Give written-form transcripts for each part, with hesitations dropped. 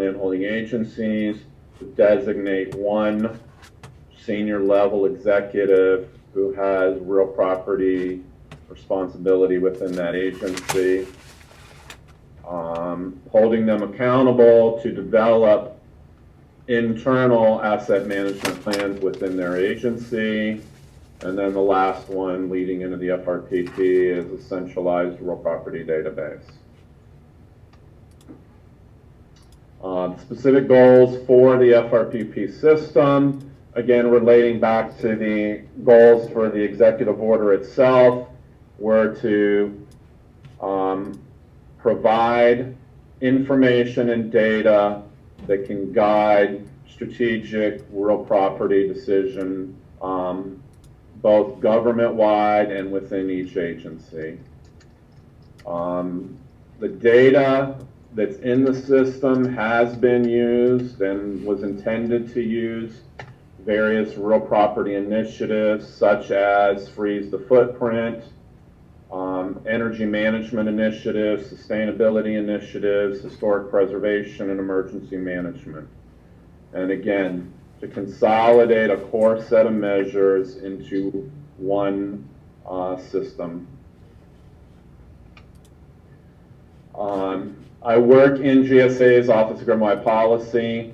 landholding agencies to designate one senior level executive who has real property responsibility within that agency, holding them accountable to develop internal asset management plans within their agency. And then the last one leading into the FRPP is a centralized real property database. Specific goals for the FRPP system, again relating back to the goals for the executive order itself, were to provide information and data that can guide strategic real property decision, both government-wide and within each agency. The data that's in the system has been used and was intended to use various real property initiatives such as freeze the footprint, energy management initiatives, sustainability initiatives, historic preservation, and emergency management. And again, to consolidate a core set of measures into one system. I work in GSA's Office of Greenwide Policy.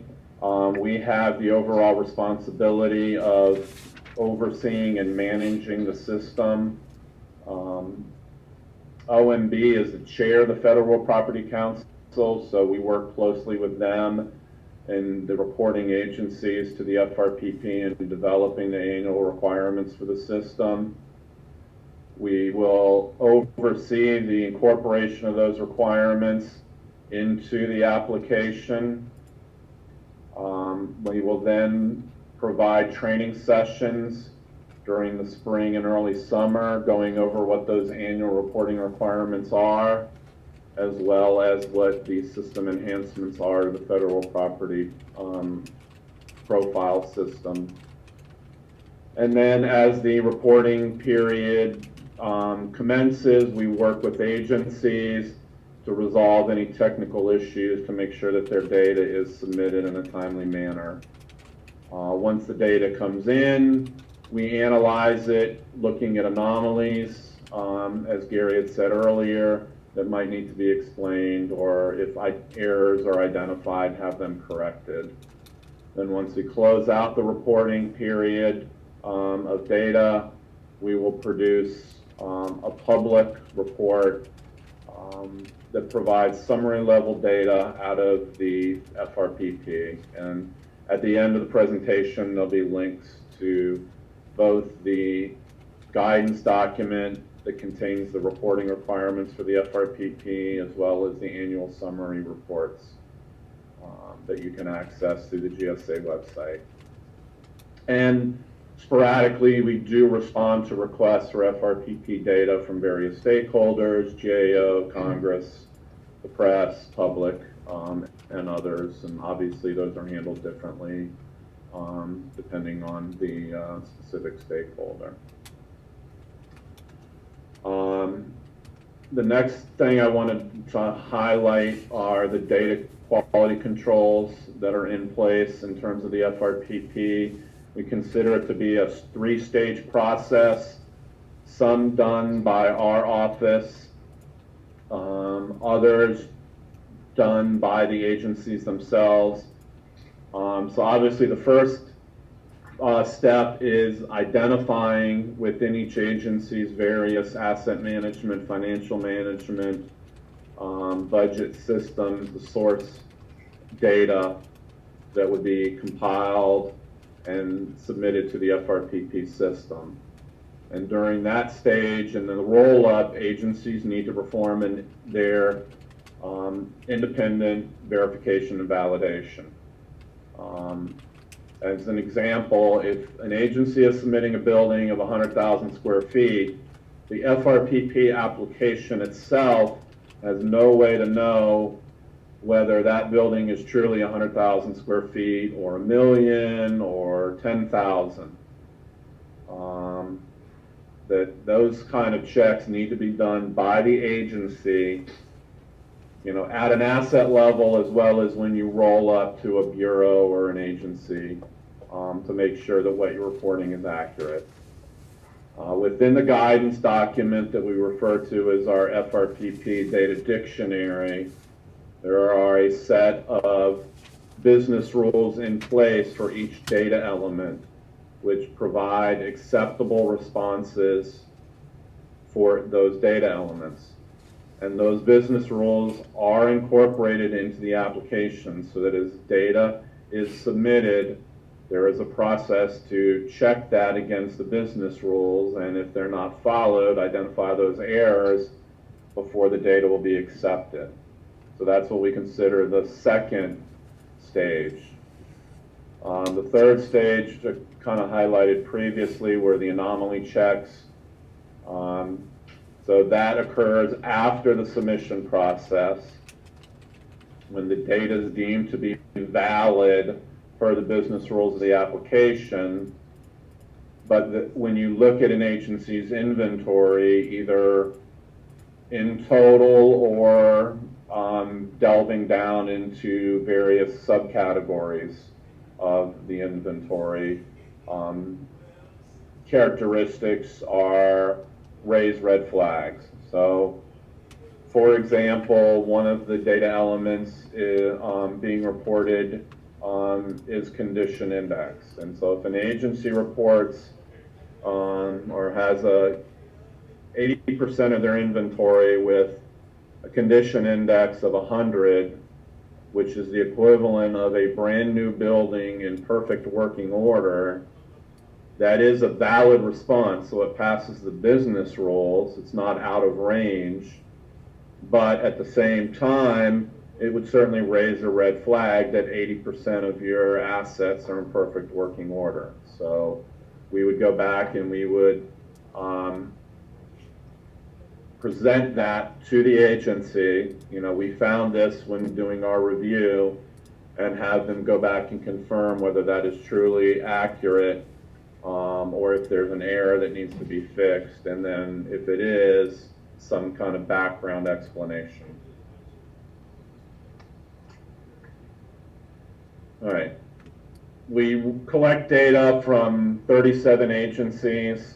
We have the overall responsibility of overseeing and managing the system. OMB is the chair of the Federal Property Council, so we work closely with them and the reporting agencies to the FRPP in developing the annual requirements for the system. We will oversee the incorporation of those requirements into the application. We will then provide training sessions during the spring and early summer, going over what those annual reporting requirements are, as well as what the system enhancements are to the federal property profile system. And then as the reporting period commences, we work with agencies to resolve any technical issues to make sure that their data is submitted in a timely manner. Once the data comes in, we analyze it, looking at anomalies, as Gary had said earlier, that might need to be explained, or if errors are identified, have them corrected. Then once we close out the reporting period of data, we will produce a public report that provides summary level data out of the FRPP. And at the end of the presentation, there'll be links to both the guidance document that contains the reporting requirements for the FRPP, as well as the annual summary reports that you can access through the GSA website. And sporadically, we do respond to requests for FRPP data from various stakeholders, GAO, Congress, the press, public, and others. And obviously, those are handled differently depending on the specific stakeholder. The next thing I wanted to highlight are the data quality controls that are in place in terms of the FRPP. We consider it to be a three-stage process, some done by our office, others done by the agencies themselves. So obviously the first step is identifying within each agency's various asset management, financial management, budget systems, the source data that would be compiled and submitted to the FRPP system. And during that stage and then the roll-up, agencies need to perform their independent verification and validation. As an example, if an agency is submitting a building of 100,000 square feet, the FRPP application itself has no way to know whether that building is truly 100,000 square feet or 1,000,000 or 10,000. That those kind of checks need to be done by the agency at an asset level as well as when you roll up to a bureau or an agency to make sure that what you're reporting is accurate. Within the guidance document that we refer to as our FRPP data dictionary, there are a set of business rules in place for each data element, which provide acceptable responses for those data elements. And those business rules are incorporated into the application so that as data is submitted, there is a process to check that against the business rules, and if they're not followed, identify those errors before the data will be accepted. So that's what we consider the second stage. The third stage, kind of highlighted previously, were the anomaly checks. So that occurs after the submission process, when the data is deemed to be valid per the business rules of the application. But when you look at an agency's inventory, either in total or delving down into various subcategories of the inventory, characteristics are raise red flags. So, for example, one of the data elements being reported is condition index. And so if an agency reports or has 80% of their inventory with a condition index of 100, which is the equivalent of a brand new building in perfect working order, that is a valid response, so it passes the business rules. It's not out of range, but at the same time, it would certainly raise a red flag that 80% of your assets are in perfect working order. So we would go back and we would present that to the agency. We found this when doing our review, and have them go back and confirm whether that is truly accurate, or if there's an error that needs to be fixed, and then if it is, some kind of background explanation. All right. We collect data from 37 agencies,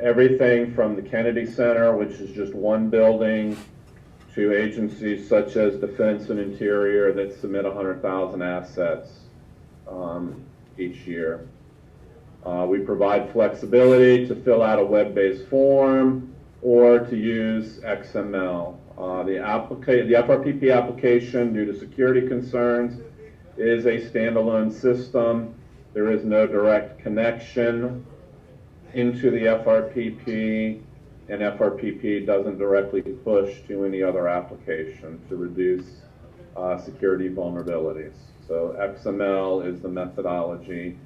everything from the Kennedy Center, which is just one building, to agencies such as Defense and Interior that submit 100,000 assets each year. We provide flexibility to fill out a web-based form or to use XML. The FRPP application, due to security concerns, is a standalone system. There is no direct connection into the FRPP, and FRPP doesn't directly push to any other application to reduce security vulnerabilities. So XML is the methodology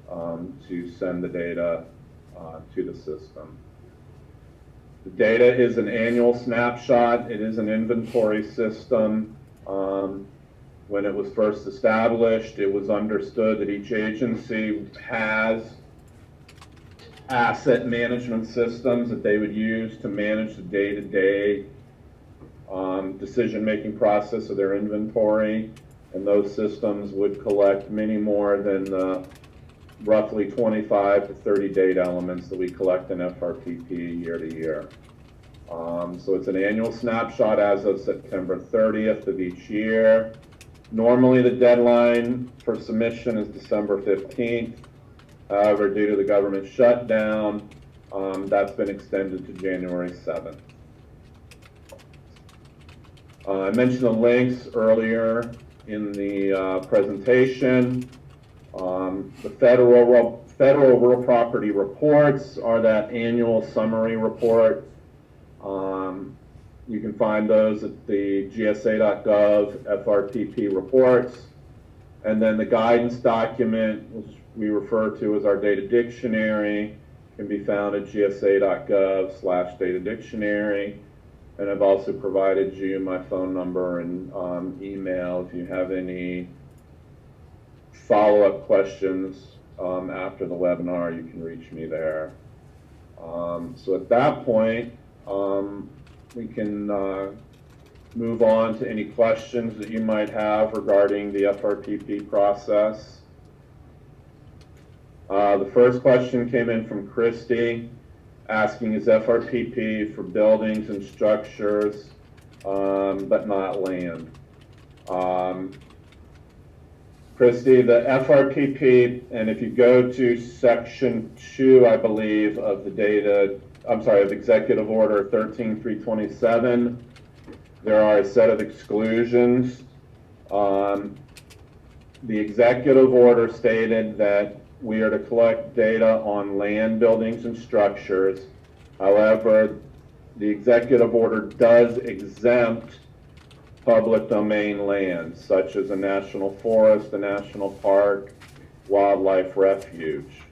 to send the data to the system. The data is an annual snapshot. It is an inventory system. When it was first established, it was understood that each agency has asset management systems that they would use to manage the day-to-day decision-making process of their inventory, and those systems would collect many more than the roughly 25 to 30 data elements that we collect in FRPP year to year. So it's an annual snapshot as of September 30th of each year. Normally the deadline for submission is December 15th. However, due to the government shutdown, that's been extended to January 7th. I mentioned the links earlier in the presentation. The federal real property reports are that annual summary report. You can find those at the gsa.gov FRPP reports. And then the guidance document, which we refer to as our data dictionary, can be found at gsa.gov/data dictionary. And I've also provided you my phone number and email if you have any follow-up questions after the webinar. You can reach me there. So at that point, we can move on to any questions that you might have regarding the FRPP process. The first question came in from Christy, asking, is FRPP for buildings and structures, but not land? Christy, the FRPP, and if you go to section 2, I believe, of the data, I'm sorry, of Executive Order 13327, there are a set of exclusions. The executive order stated that we are to collect data on land, buildings, and structures. However, the executive order does exempt public domain lands, such as a national forest, a national park, wildlife refuge.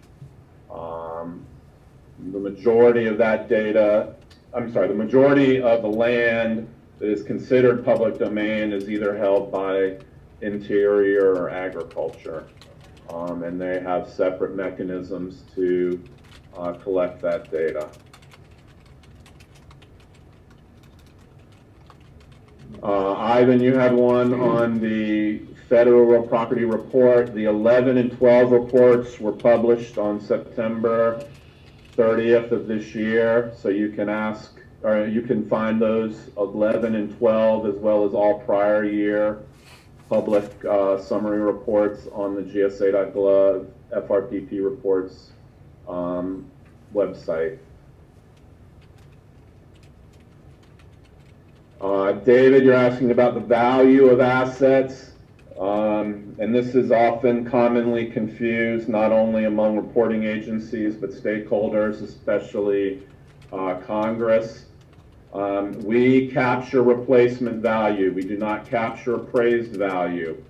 The majority of that data, the majority of the land that is considered public domain is either held by Interior or Agriculture, and they have separate mechanisms to collect that data. Ivan, you had one on the federal property report. The 11 and 12 reports were published on September 30th of this year, so you can ask, or you can find those 11 and 12 as well as all prior year public summary reports on the gsa.gov FRPP reports website. David, you're asking about the value of assets, and this is often commonly confused not only among reporting agencies but stakeholders, especially Congress. We capture replacement value. We do not capture appraised value.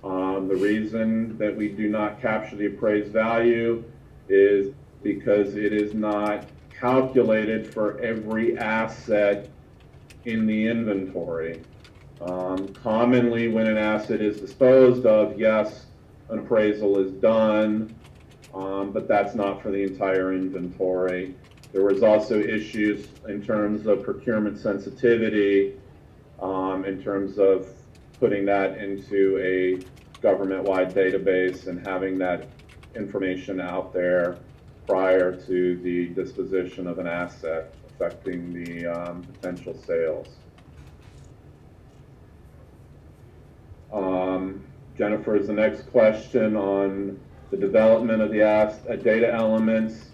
The reason that we do not capture the appraised value is because it is not calculated for every asset in the inventory. Commonly, when an asset is disposed of, yes, an appraisal is done, but that's not for the entire inventory. There was also issues in terms of procurement sensitivity, in terms of putting that into a government-wide database and having that information out there prior to the disposition of an asset affecting the potential sales. Jennifer is the next question on the development of the data elements.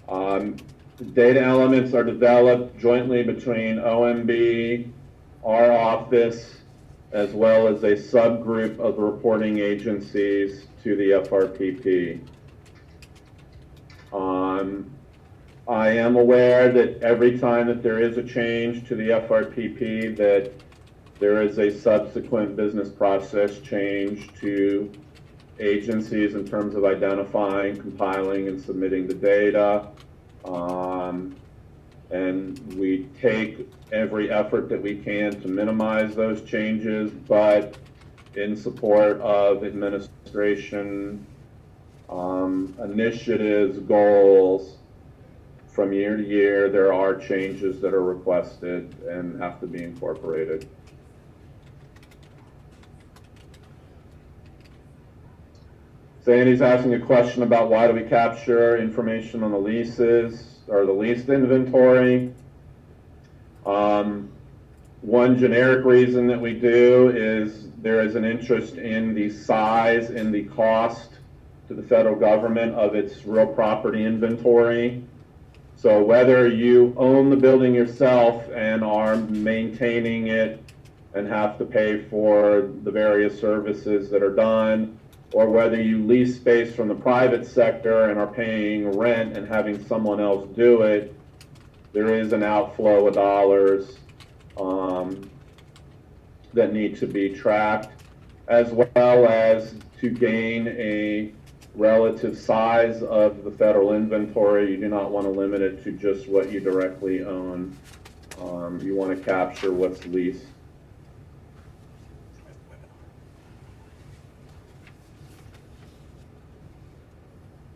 The data elements are developed jointly between OMB, our office, as well as a subgroup of reporting agencies to the FRPP. I am aware that every time that there is a change to the FRPP, that there is a subsequent business process change to agencies in terms of identifying, compiling, and submitting the data. And we take every effort that we can to minimize those changes, but in support of administration initiatives, goals, from year to year, there are changes that are requested and have to be incorporated. Sandy's asking a question about why do we capture information on the leases or the leased inventory. One generic reason that we do is there is an interest in the size and the cost to the federal government of its real property inventory. So whether you own the building yourself and are maintaining it and have to pay for the various services that are done, or whether you lease space from the private sector and are paying rent and having someone else do it, there is an outflow of dollars that need to be tracked, as well as to gain a relative size of the federal inventory. You do not want to limit it to just what you directly own. You want to capture what's leased.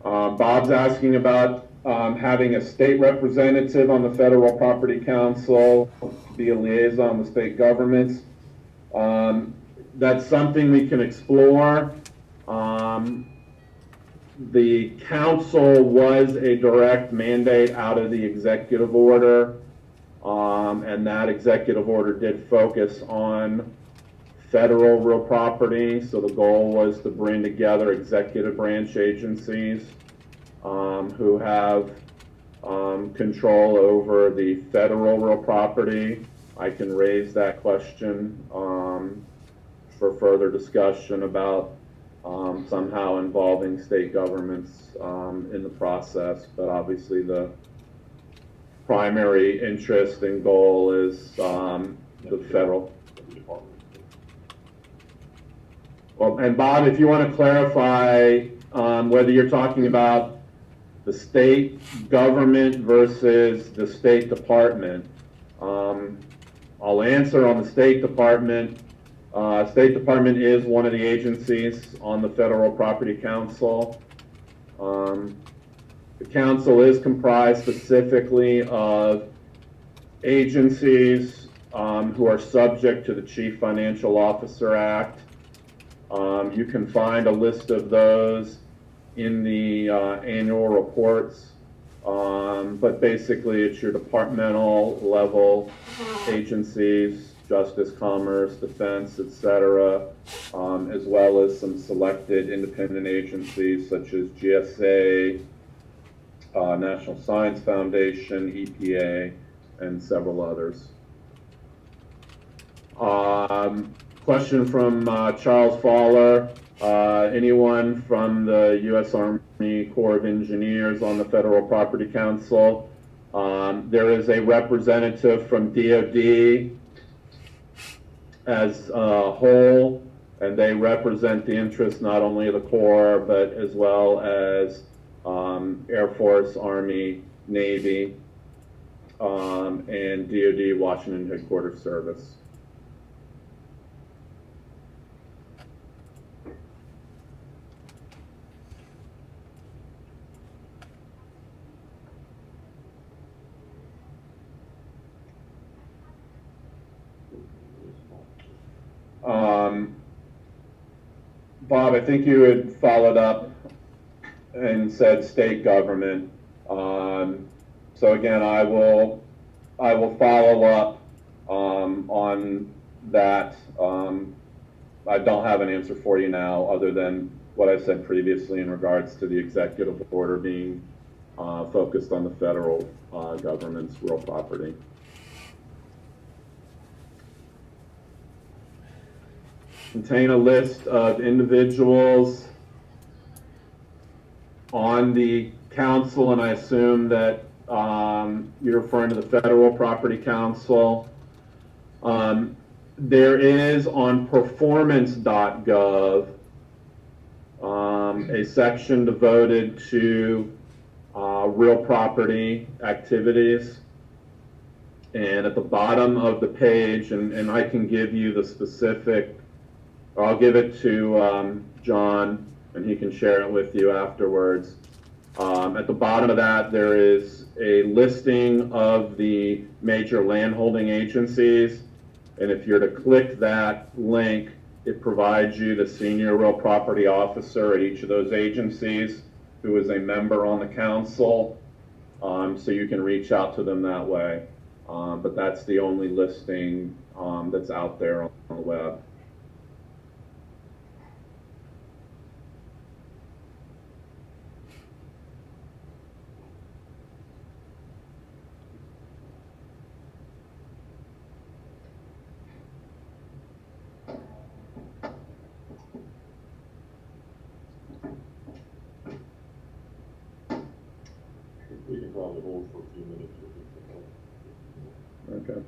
Bob's asking about having a state representative on the Federal Property Council, be a liaison with state governments. That's something we can explore. The council was a direct mandate out of the executive order, and that executive order did focus on federal real property. So the goal was to bring together executive branch agencies who have control over the federal real property. I can raise that question for further discussion about somehow involving state governments in the process, but obviously the primary interest and goal is the federal. Well, and Bob, if you want to clarify whether you're talking about the state government versus the State Department, I'll answer on the State Department. State Department is one of the agencies on the Federal Property Council. The council is comprised specifically of agencies who are subject to the Chief Financial Officer Act. You can find a list of those in the annual reports, but basically it's your departmental level agencies, Justice, Commerce, Defense, etc., as well as some selected independent agencies such as GSA, National Science Foundation, EPA, and several others. Question from Charles Fowler. Anyone from the U.S. Army Corps of Engineers on the Federal Property Council? There is a representative from DOD as a whole, and they represent the interests not only of the Corps, but as well as Air Force, Army, Navy, and DOD Washington Headquarters Service. Bob, I think you had followed up and said state government. So again, I will follow up on that. I don't have an answer for you now, other than what I said previously in regards to the executive order being focused on the federal government's real property. Contain a list of individuals on the council, and I assume that you're referring to the Federal Property Council. There is on performance.gov a section devoted to real property activities. And at the bottom of the page, and I can give you the specific, or I'll give it to John, and he can share it with you afterwards. At the bottom of that, there is a listing of the major landholding agencies. And if you're to click that link, it provides you the senior real property officer at each of those agencies who is a member on the council. So you can reach out to them that way. But that's the only listing that's out there on the web. We can probably hold for a few minutes. Okay.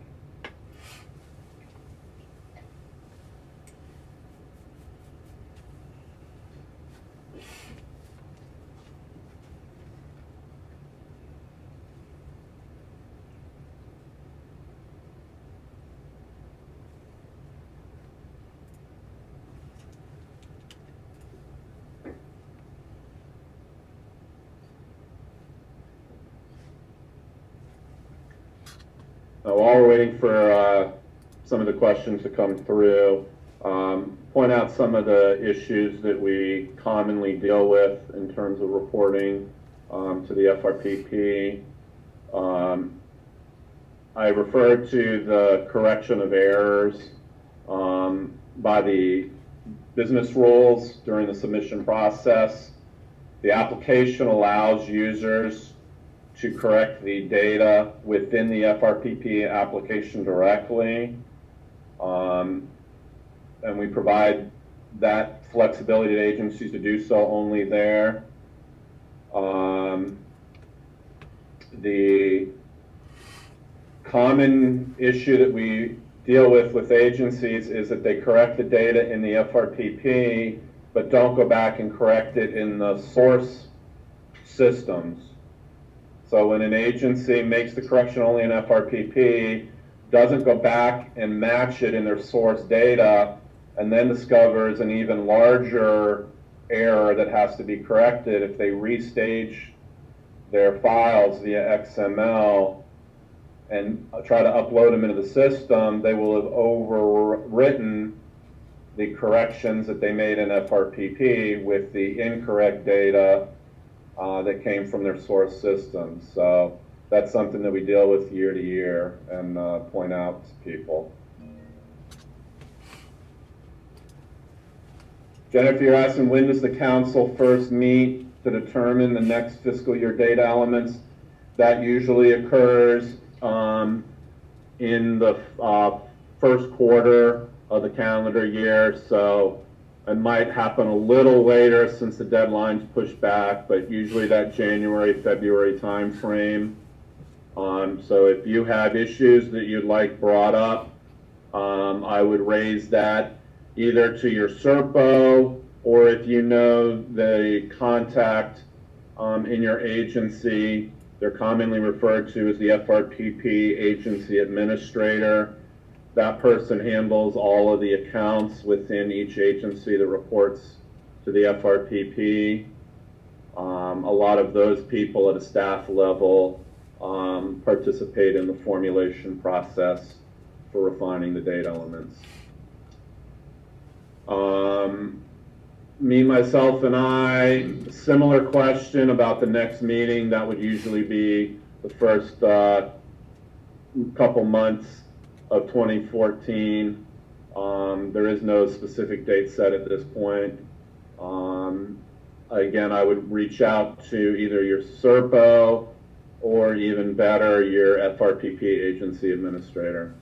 while we're waiting for some of the questions to come through, point out some of the issues that we commonly deal with in terms of reporting to the FRPP. I referred to the correction of errors by the business rules during the submission process. The application allows users to correct the data within the FRPP application directly. And we provide that flexibility to agencies to do so only there. The common issue that we deal with agencies is that they correct the data in the FRPP, but don't go back and correct it in the source systems. So when an agency makes the correction only in FRPP, doesn't go back and match it in their source data, and then discovers an even larger error that has to be corrected if they restage their files via XML and try to upload them into the system, they will have overwritten the corrections that they made in FRPP with the incorrect data that came from their source system. So that's something that we deal with year to year and point out to people. Jennifer, you're asking, when does the council first meet to determine the next fiscal year data elements? That usually occurs in the first quarter of the calendar year, so it might happen a little later since the deadline's pushed back, but usually that January, February time frame. So if you have issues that you'd like brought up, I would raise that either to your SERPO, or if you know the contact in your agency, they're commonly referred to as the FRPP agency administrator. That person handles all of the accounts within each agency that reports to the FRPP. A lot of those people at a staff level participate in the formulation process for refining the data elements. Me, myself, and I, similar question about the next meeting. That would usually be the first couple months of 2014. There is no specific date set at this point. Again, I would reach out to either your SERPO or even better, your FRPP agency administrator.